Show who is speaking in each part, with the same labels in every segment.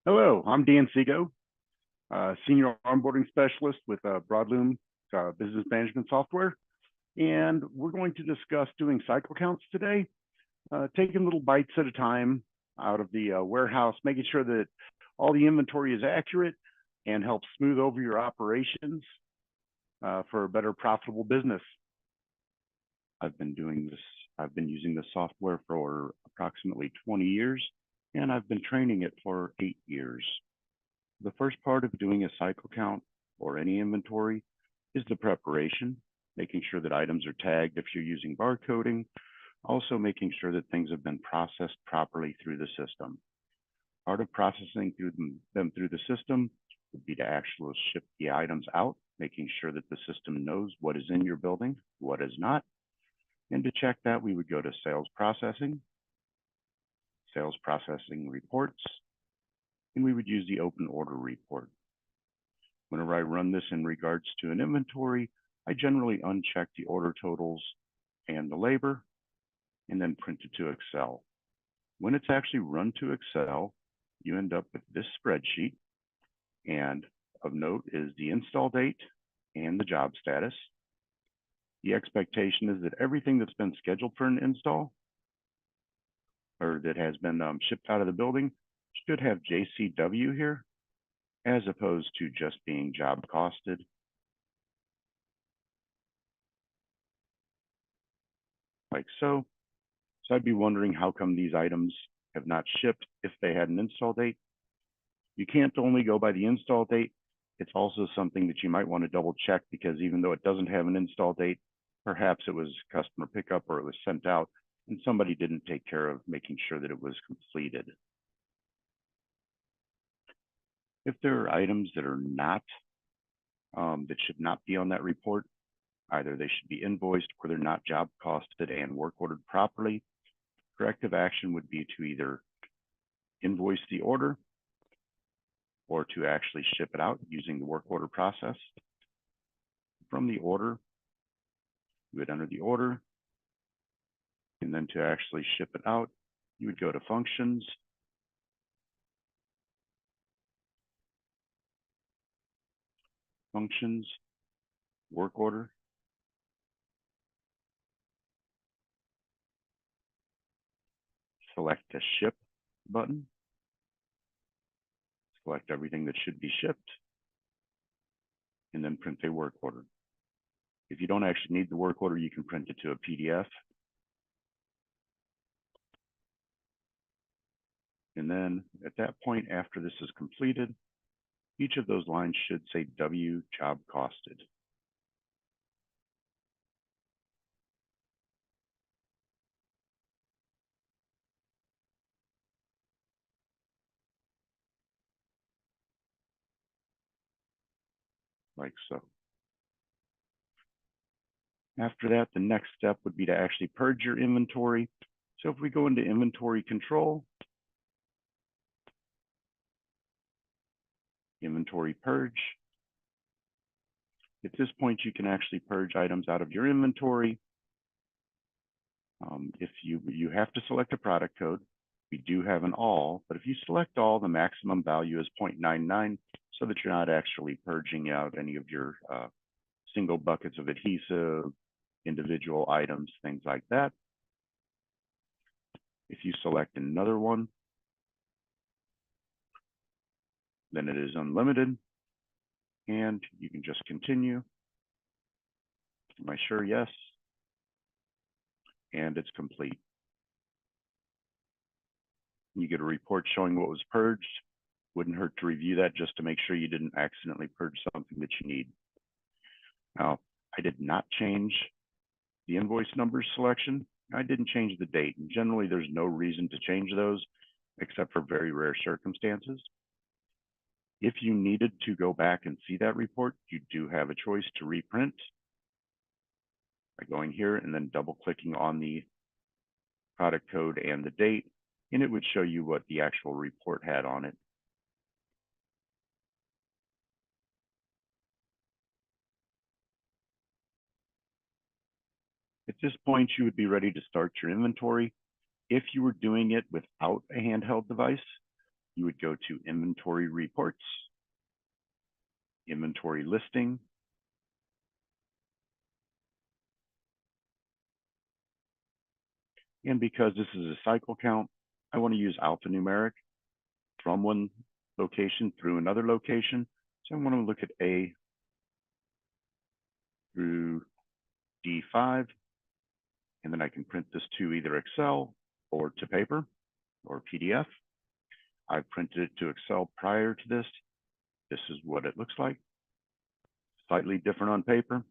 Speaker 1: Hello, I'm Dan Seago, Senior Onboarding Specialist with Broadloom Business Management Software. And we're going to discuss doing cycle counts today, taking little bites at a time out of the warehouse, making sure that all the inventory is accurate and helps smooth over your operations for a better profitable business. I've been using this software for approximately 20 years, and I've been training it for 8 years. The first part of doing a cycle count or any inventory is the preparation, making sure that items are tagged if you're using barcoding, also making sure that things have been processed properly through the system. Part of processing them through the system would be to actually ship the items out, making sure that the system knows what is in your building, what is not. And to check that, we would go to sales processing reports, and we would use the open order report. Whenever I run this in regards to an inventory, I generally uncheck the order totals and the labor, and then print it to Excel. When it's actually run to Excel, you end up with this spreadsheet, and of note is the install date and the job status. The expectation is that everything that's been scheduled for an install or that has been shipped out of the building should have JCW here, as opposed to just being job costed. Like so. So I'd be wondering how come these items have not shipped if they had an install date. You can't only go by the install date. It's also something that you might want to double check, because even though it doesn't have an install date, perhaps it was customer pickup or it was sent out and somebody didn't take care of making sure that it was completed. If there are items that are not, that should not be on that report, either they should be invoiced or they're not job costed and work ordered properly, corrective action would be to either invoice the order or to actually ship it out using the work order process. From the order, you would enter the order, and then to actually ship it out, you would go to functions, work order, select the ship button, select everything that should be shipped, and then print a work order. If you don't actually need the work order, you can print it to a PDF. And then at that point, after this is completed, each of those lines should say W job costed. Like so. After that, the next step would be to actually purge your inventory. So if we go into inventory control, inventory purge, at this point, you can actually purge items out of your inventory. If you have to select a product code, we do have an all, but if you select all, the maximum value is 0.99, so that you're not actually purging out any of your single buckets of adhesive, individual items, things like that. If you select another one, then it is unlimited, and you can just continue. Am I sure? Yes. And it's complete. You get a report showing what was purged. Wouldn't hurt to review that just to make sure you didn't accidentally purge something that you need. Now, I did not change the invoice numbers selection. I didn't change the date. And generally, there's no reason to change those except for very rare circumstances. If you needed to go back and see that report, you do have a choice to reprint by going here and then double clicking on the product code and the date, and it would show you what the actual report had on it. At this point, you would be ready to start your inventory. If you were doing it without a handheld device, you would go to inventory reports, inventory listing, and because this is a cycle count, I want to use alphanumeric from one location through another location. So I want to look at A through D5, and then I can print this to either Excel or to paper or PDF. I printed it to Excel prior to this. This is what it looks like. Slightly different on paper.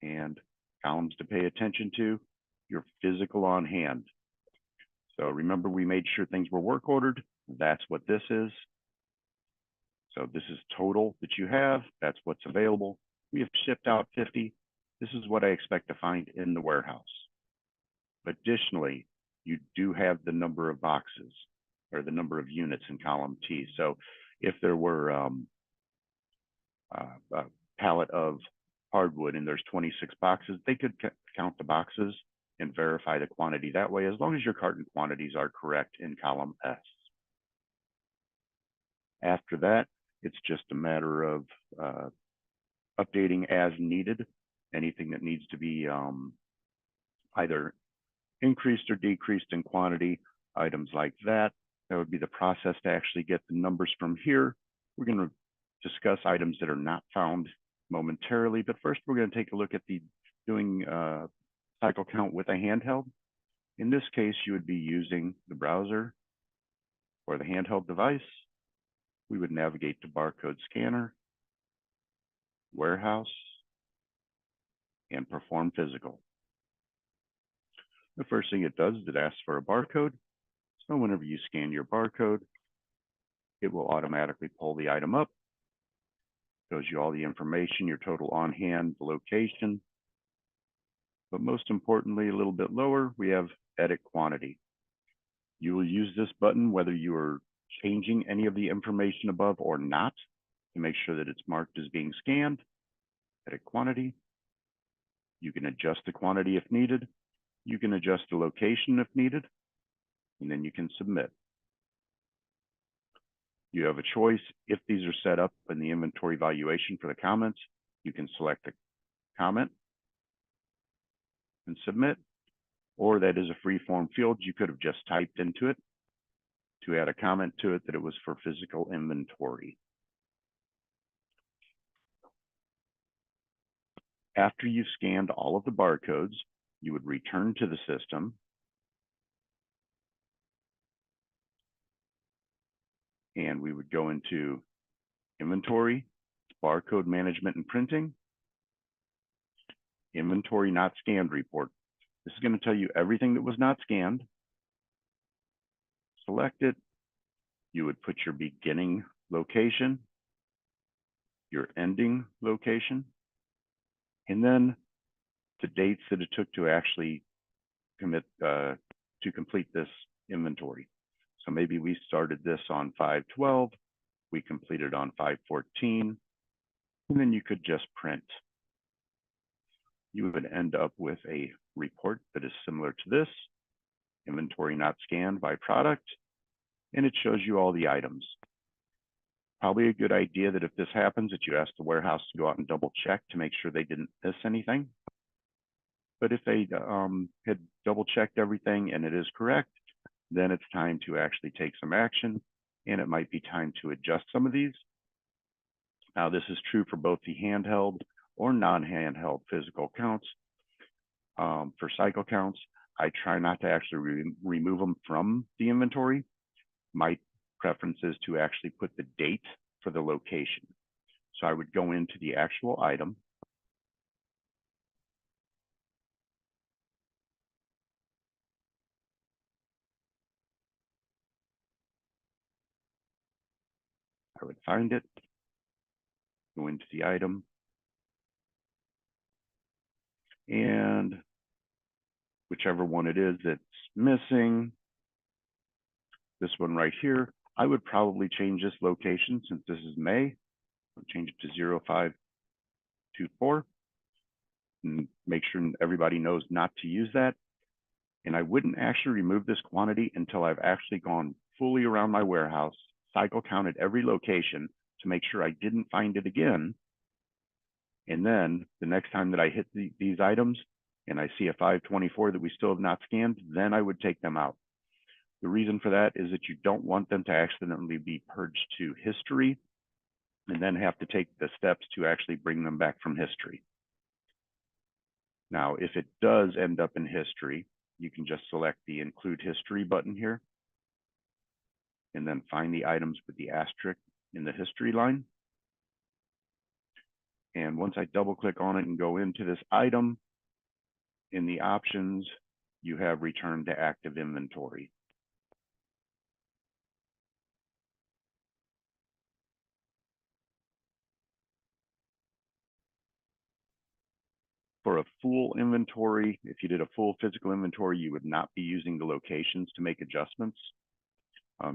Speaker 1: And columns to pay attention to, your physical on hand. So remember, we made sure things were work ordered. That's what this is. So this is total that you have. That's what's available. We have shipped out 50. This is what I expect to find in the warehouse. Additionally, you do have the number of boxes or the number of units in column T. So if there were a pallet of hardwood and there's 26 boxes, they could count the boxes and verify the quantity that way, as long as your carton quantities are correct in column S. After that, it's just a matter of updating as needed. Anything that needs to be either increased or decreased in quantity, items like that. That would be the process to actually get the numbers from here. We're going to discuss items that are not found momentarily, but first we're going to take a look at the doing cycle count with a handheld. In this case, you would be using the browser or the handheld device. We would navigate to barcode scanner, warehouse, and perform physical. The first thing it does is it asks for a barcode. So whenever you scan your barcode, it will automatically pull the item up. Shows you all the information, your total on hand, the location. But most importantly, a little bit lower, we have edit quantity. You will use this button whether you are changing any of the information above or not, to make sure that it's marked as being scanned. Edit quantity. You can adjust the quantity if needed. You can adjust the location if needed, and then you can submit. You have a choice. If these are set up in the inventory valuation for the comments, you can select a comment and submit, or that is a free form field. You could have just typed into it to add a comment to it that it was for physical inventory. After you've scanned all of the barcodes, you would return to the system and we would go into inventory, barcode management and printing, inventory not scanned report. This is going to tell you everything that was not scanned. Select it. You would put your beginning location, your ending location, and then the dates that it took to actually complete this inventory. So maybe we started this on 5/12, we completed on 5/14, and then you could just print. You would end up with a report that is similar to this, inventory not scanned by product, and it shows you all the items. Probably a good idea that if this happens, that you ask the warehouse to go out and double check to make sure they didn't miss anything. But if they had double checked everything and it is correct, then it's time to actually take some action, and it might be time to adjust some of these. Now, this is true for both the handheld or non-handheld physical counts. For cycle counts, I try not to actually remove them from the inventory. My preference is to actually put the date for the location. So I would go into the actual item. I would find it, go into the item, and whichever one it is that's missing, this one right here, I would probably change this location since this is May. I'll change it to 0524 and make sure everybody knows not to use that. And I wouldn't actually remove this quantity until I've actually gone fully around my warehouse, cycle counted every location to make sure I didn't find it again. And then the next time that I hit these items and I see a 524 that we still have not scanned, then I would take them out. The reason for that is that you don't want them to accidentally be purged to history and then have to take the steps to actually bring them back from history. Now, if it does end up in history, you can just select the Include History button here and then find the items with the asterisk in the history line. And once I double click on it and go into this item, in the options, you have Return to Active Inventory. For a full inventory, if you did a full physical inventory, you would not be using the locations to make adjustments.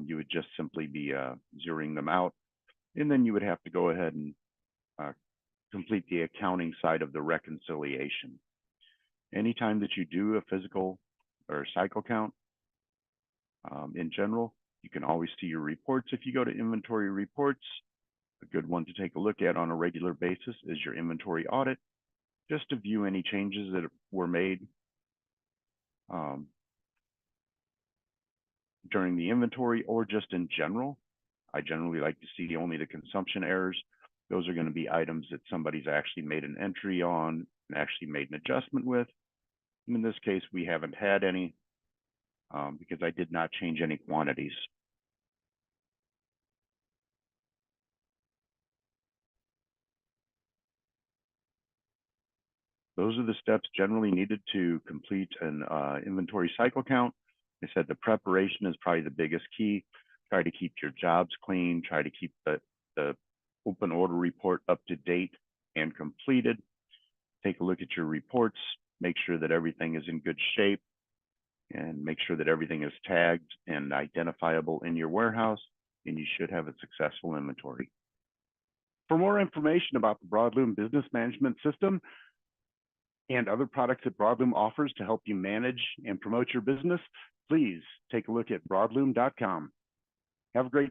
Speaker 1: You would just simply be zeroing them out. And then you would have to go ahead and complete the accounting side of the reconciliation. Anytime that you do a physical or cycle count, in general, you can always see your reports. If you go to Inventory Reports, a good one to take a look at on a regular basis is your inventory audit, just to view any changes that were made during the inventory or just in general. I generally like to see only the consumption errors. Those are going to be items that somebody's actually made an entry on and actually made an adjustment with. And in this case, we haven't had any because I did not change any quantities. Those are the steps generally needed to complete an inventory cycle count. I said the preparation is probably the biggest key. Try to keep your jobs clean. Try to keep the open order report up to date and completed. Take a look at your reports. Make sure that everything is in good shape and make sure that everything is tagged and identifiable in your warehouse, and you should have a successful inventory. For more information about the Broadloom Business Management System and other products that Broadloom offers to help you manage and promote your business, please take a look at broadloom.com. Have a great